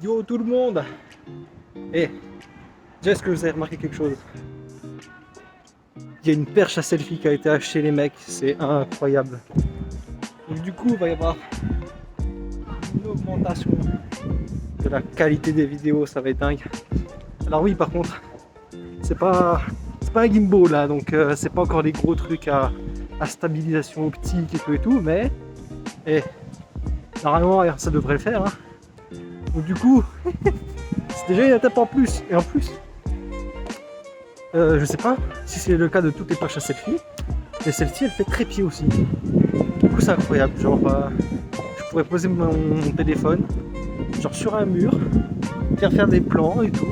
Yo tout le monde. Eh, déjà est-ce que vous avez remarqué quelque chose? Il y a une perche à selfie qui a été achetée les mecs, c'est incroyable. Donc du coup il va y avoir une augmentation de la qualité des vidéos, ça va être dingue. Alors oui par contre, c'est pas un gimbal là, donc c'est pas encore des gros trucs à stabilisation optique et tout, mais normalement ça devrait le faire. Hein. Donc du coup, c'est déjà une étape en plus. Et en plus, je sais pas si c'est le cas de toutes les perches à selfie, mais celle-ci elle fait trépied aussi. Du coup c'est incroyable, genre je pourrais poser mon téléphone genre sur un mur, faire des plans et tout.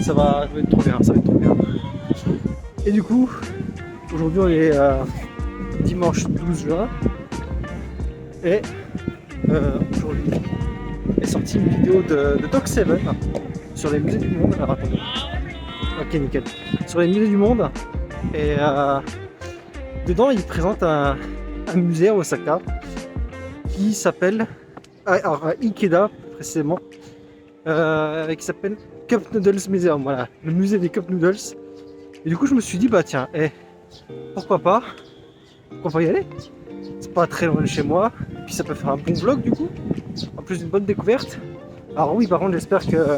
Ça va être trop bien, ça va être trop bien. Et du coup, aujourd'hui on est dimanche 12 juin et aujourd'hui est sortie une vidéo de Doc7 sur les musées du monde. Alors attendez. Ok nickel. Sur les musées du monde. Et dedans il présente un musée à Osaka qui s'appelle Ikeda précisément, qui s'appelle Cup Noodles Museum, voilà, le musée des Cup Noodles. Et du coup je me suis dit bah tiens, pourquoi pas y aller? C'est pas très loin de chez moi, et puis ça peut faire un bon vlog du coup, en plus d'une bonne découverte. Alors oui par contre j'espère que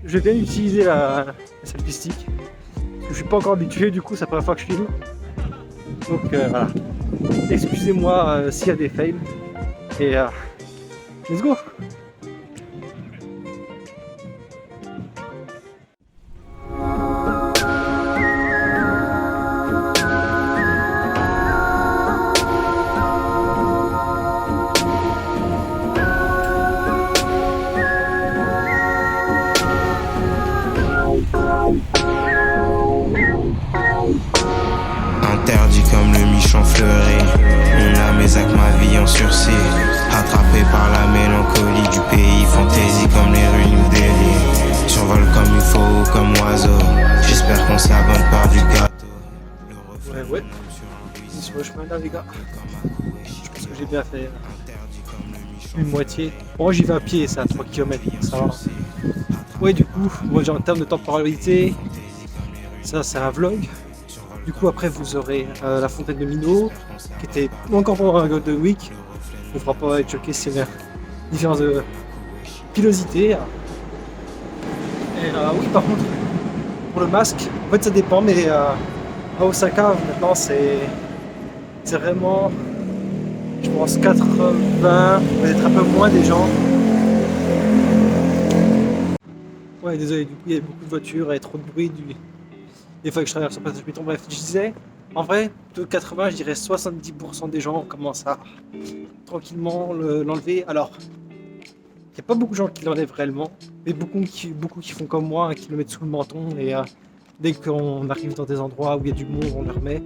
je vais bien utiliser la selfie stick, parce que je suis pas encore habitué, du coup c'est la première fois que je filme. Donc voilà, excusez-moi s'il y a des fails, et let's go. Interdit comme le michon fleuri, on a mes actes, ma vie en sursis. Attrapé par la mélancolie du pays, fantaisie comme les rues New Delhi. Survole comme il faut, comme oiseau, j'espère qu'on s'abonne par du gâteau. Ouais, c'est sur le chemin là les gars. Je pense que j'ai bien fait une moitié. Bon j'y vais à pied, c'est à 3 km, ça va. Ouais du coup, moi en termes de temporalité, ça c'est un vlog. Du coup après vous aurez la fontaine de Minot, qui était encore pendant un Golden Week. On ne fera pas être choqué s'il y a une différence de pilosité. Et oui par contre, pour le masque, en fait ça dépend, mais à Osaka maintenant c'est vraiment, je pense 80, peut-être un peu moins des gens. Ouais désolé, du coup il y a beaucoup de voitures et trop de bruit des fois que je traverse le passage piéton. Bref, je disais, en vrai, de 80, je dirais 70% des gens commencent à tranquillement l'enlever. Alors, il n'y a pas beaucoup de gens qui l'enlèvent réellement, mais beaucoup qui font comme moi, qui le mettent sous le menton, et dès qu'on arrive dans des endroits où il y a du monde, on le remet.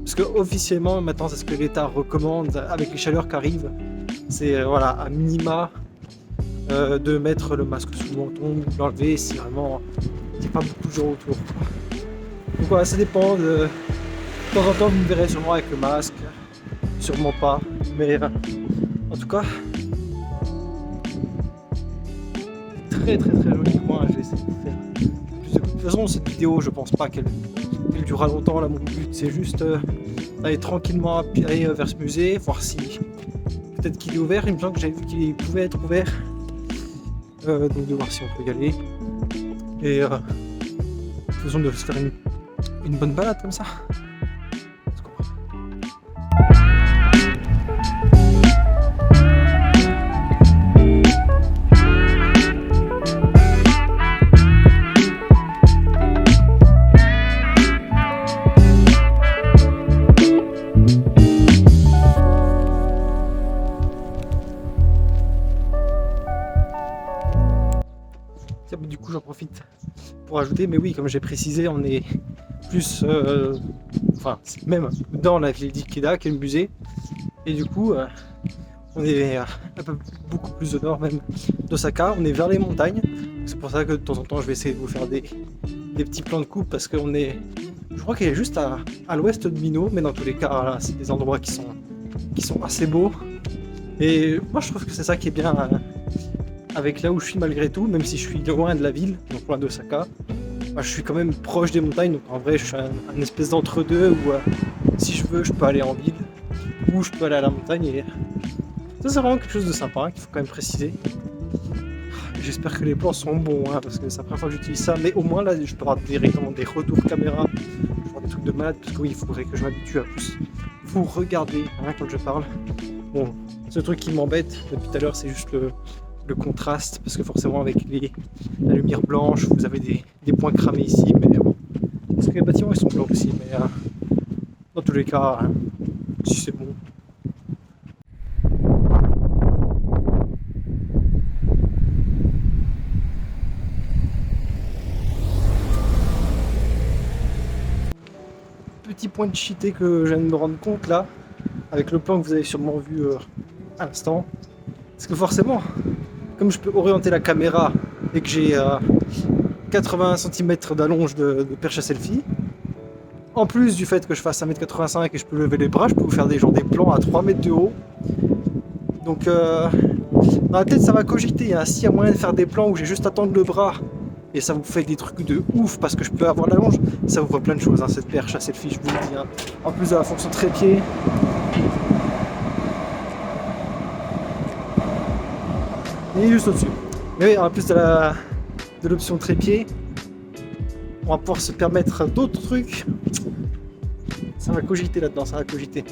Parce que officiellement, maintenant, c'est ce que l'État recommande avec les chaleurs qui arrivent. C'est voilà, à minima de mettre le masque sous le menton, de l'enlever si vraiment il n'y a pas beaucoup de gens autour. Donc voilà, ça dépend de temps en temps vous me verrez sûrement avec le masque, sûrement pas, mais en tout cas très joli coin. Je vais essayer de faire plus de toute façon cette vidéo je pense pas qu'elle durera longtemps là. Mon but c'est juste d'aller tranquillement aller vers ce musée, voir si peut-être qu'il est ouvert. Il me semble que j'avais vu qu'il pouvait être ouvert, donc de voir si on peut y aller, et faisons de se faire une bonne balade comme ça. Let's go. Tiens, du coup j'en profite pour ajouter, mais oui comme j'ai précisé, on est plus enfin même dans la ville d'Ikeda qui est le musée, et du coup on est un peu beaucoup plus au nord même d'Osaka, on est vers les montagnes. C'est pour ça que de temps en temps je vais essayer de vous faire des petits plans de coupe, parce qu'on est, je crois qu'il est juste à l'ouest de Mino, mais dans tous les cas là, c'est des endroits qui sont assez beaux, et moi je trouve que c'est ça qui est bien avec là où je suis malgré tout, même si je suis loin de la ville, donc loin d'Osaka. Bah, je suis quand même proche des montagnes, donc en vrai je suis un espèce d'entre-deux où si je veux je peux aller en ville ou je peux aller à la montagne et ça c'est vraiment quelque chose de sympa hein, qu'il faut quand même préciser. J'espère que les plans sont bons hein, parce que c'est la première fois que j'utilise ça, mais au moins là je peux avoir directement des retours caméra, genre des trucs de malade parce que oui il faudrait que je m'habitue à plus vous regarder hein, quand je parle. Bon, ce truc qui m'embête depuis tout à l'heure c'est juste le contraste, parce que forcément avec la lumière blanche, vous avez des points cramés ici, mais bon, parce que les bâtiments ils sont blancs aussi, mais dans tous les cas, si c'est bon. Petit point de cheaté que je viens de me rendre compte là, avec le plan que vous avez sûrement vu à l'instant, parce que forcément, comme je peux orienter la caméra et que j'ai 80 cm d'allonge de perche à selfie, en plus du fait que je fasse 1m85 et que je peux lever les bras, je peux vous faire des plans à 3 mètres de haut. Donc dans la tête ça va cogiter, hein. S'il y a moyen de faire des plans où j'ai juste à tendre le bras et ça vous fait des trucs de ouf parce que je peux avoir l'allonge, ça vous voit plein de choses hein, cette perche à selfie, je vous le dis. Hein. En plus de la fonction trépied. Il est juste au-dessus. Mais oui, en plus de l'option trépied, on va pouvoir se permettre d'autres trucs. Ça va cogiter là-dedans, ça va cogiter.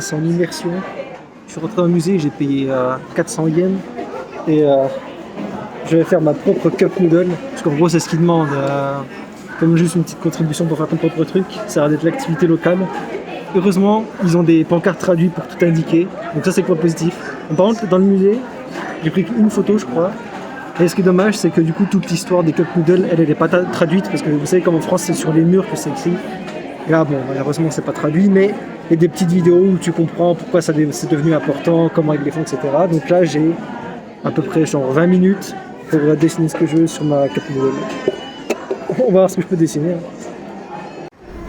C'est en immersion. Je suis rentré dans le musée, j'ai payé 400 yens et je vais faire ma propre cup noodle parce qu'en gros c'est ce qu'ils demandent comme juste une petite contribution pour faire ton propre truc, ça a l'air d'être l'activité locale. Heureusement ils ont des pancartes traduites pour tout indiquer, donc ça c'est le point positif. Par contre dans le musée j'ai pris une photo je crois, et ce qui est dommage c'est que du coup toute l'histoire des cup noodles elle n'est pas traduite parce que vous savez comme en France c'est sur les murs que c'est écrit. Et là bon malheureusement c'est pas traduit, mais il y a des petites vidéos où tu comprends pourquoi c'est devenu important, comment ils les font, etc. Donc là j'ai à peu près genre 20 minutes pour dessiner ce que je veux sur ma cup noodle. On va voir ce que je peux dessiner.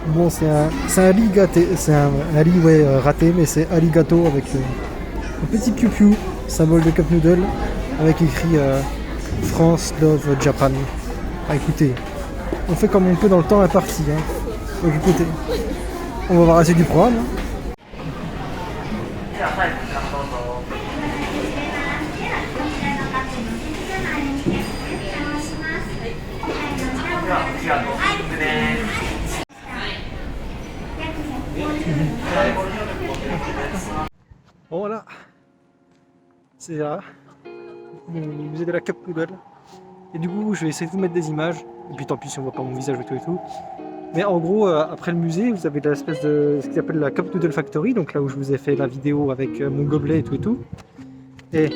Bon c'est un lit gâté, c'est un lit ouais, raté, mais c'est Arigato avec un petit piou-piou, symbole de cup noodle, avec écrit France, Love, Japan. Ah écoutez, on fait comme on peut dans le temps imparti. Hein. Donc écoutez, on va voir assez du programme. Hein. Bon voilà, c'est là, le musée de la cup noodle. Et du coup je vais essayer de vous mettre des images, et puis tant pis si on voit pas mon visage et tout. Mais en gros, après le musée, vous avez l'espèce de ce qu'ils appellent la Cup Noodle Factory, donc là où je vous ai fait la vidéo avec mon gobelet et tout. Et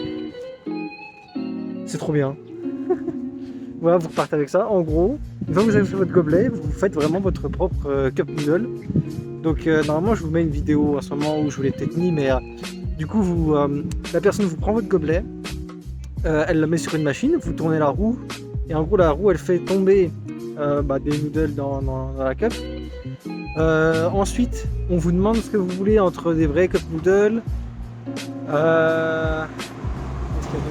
c'est trop bien. Voilà, vous repartez avec ça. En gros, une fois que vous avez fait votre gobelet, vous faites vraiment votre propre Cup Noodle. Donc normalement, je vous mets une vidéo en ce moment où je vous l'ai peut-être mis, mais du coup, la personne vous prend votre gobelet, elle le met sur une machine, vous tournez la roue, et en gros, la roue, elle fait tomber des noodles dans la cup. Ensuite, on vous demande ce que vous voulez entre des vrais cup noodles, Qu'est-ce qu'il y a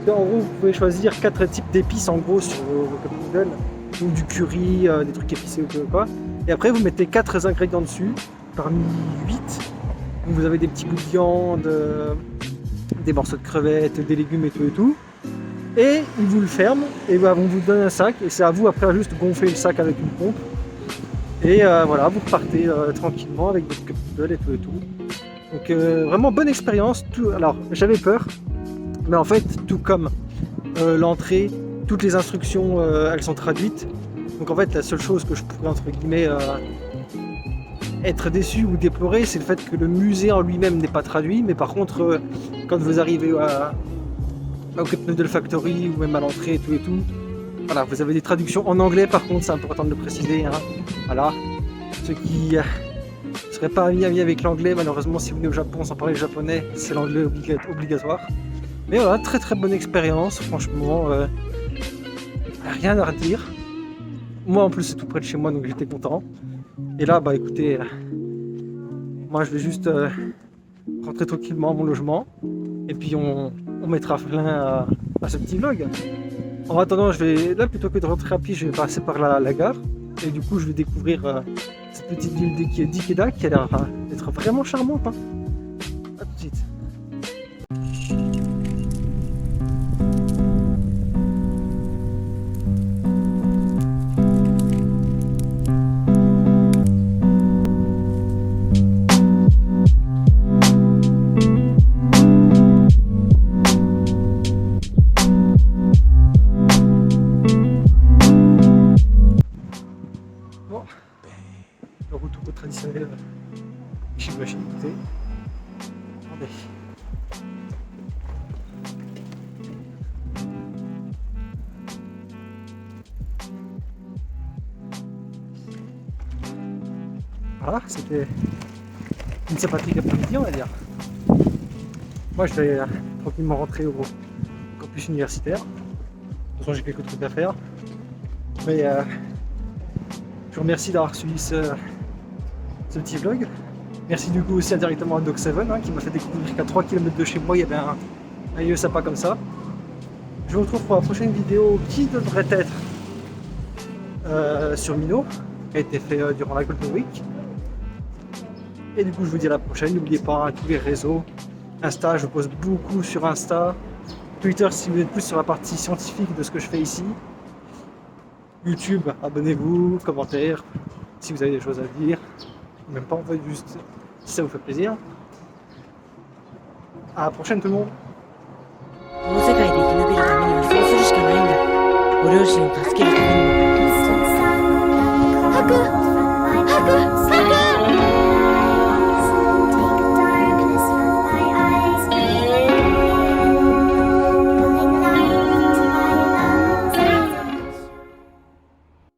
d'autre? En gros, vous pouvez choisir 4 types d'épices en gros sur vos cup noodles, ou du curry, des trucs épicés ou quoi. Et après, vous mettez 4 ingrédients dessus, parmi 8. Donc vous avez des petits bouts de viande, des morceaux de crevettes, des légumes et tout. Et ils vous le ferment et on vous donne un sac et c'est à vous après juste gonfler le sac avec une pompe. Et voilà, vous repartez tranquillement avec votre cup noodle et tout. Donc vraiment bonne expérience. Alors j'avais peur, mais en fait tout comme l'entrée, toutes les instructions elles sont traduites. Donc en fait la seule chose que je pourrais entre guillemets être déçu ou déplorer, c'est le fait que le musée en lui-même n'est pas traduit, mais par contre quand vous arrivez au Cup Noodle Factory ou même à l'entrée et tout, voilà, vous avez des traductions en anglais par contre, c'est important de le préciser, hein. Voilà, ceux qui ne seraient pas amis avec l'anglais, malheureusement si vous venez au Japon sans parler japonais, c'est l'anglais obligatoire. Mais voilà, très très bonne expérience, franchement, rien à redire. Moi en plus c'est tout près de chez moi donc j'étais content. Et là bah écoutez, moi je vais juste rentrer tranquillement à mon logement et puis on mettra fin à ce petit vlog. En attendant, je vais là plutôt que de rentrer à pied, je vais passer par la gare et du coup je vais découvrir cette petite ville d'Ikeda qui a l'air d'être vraiment charmante, hein. À tout de suite. Le retour au traditionnel Shibuya Shinjuku. Attendez. Voilà, c'était une sympathique après-midi on va dire. Moi je vais tranquillement rentrer au campus universitaire. De toute façon j'ai quelques trucs à faire. Mais je vous remercie d'avoir suivi ce petit vlog. Merci du coup aussi indirectement à Doc7 qui m'a fait découvrir qu'à 3 km de chez moi il y avait un lieu sympa comme ça. Je vous retrouve pour la prochaine vidéo qui devrait être sur Mino, qui a été fait durant la Golden Week. Et du coup je vous dis à la prochaine, n'oubliez pas tous les réseaux, Insta, je poste beaucoup sur Insta, Twitter si vous êtes plus sur la partie scientifique de ce que je fais ici, YouTube, abonnez-vous, commentaires, si vous avez des choses à dire, même pas envoyer juste si ça vous fait plaisir. À la prochaine tout le monde. この世界で生き延びるためにはそうするしかないんだ。ご両親を助けるためにも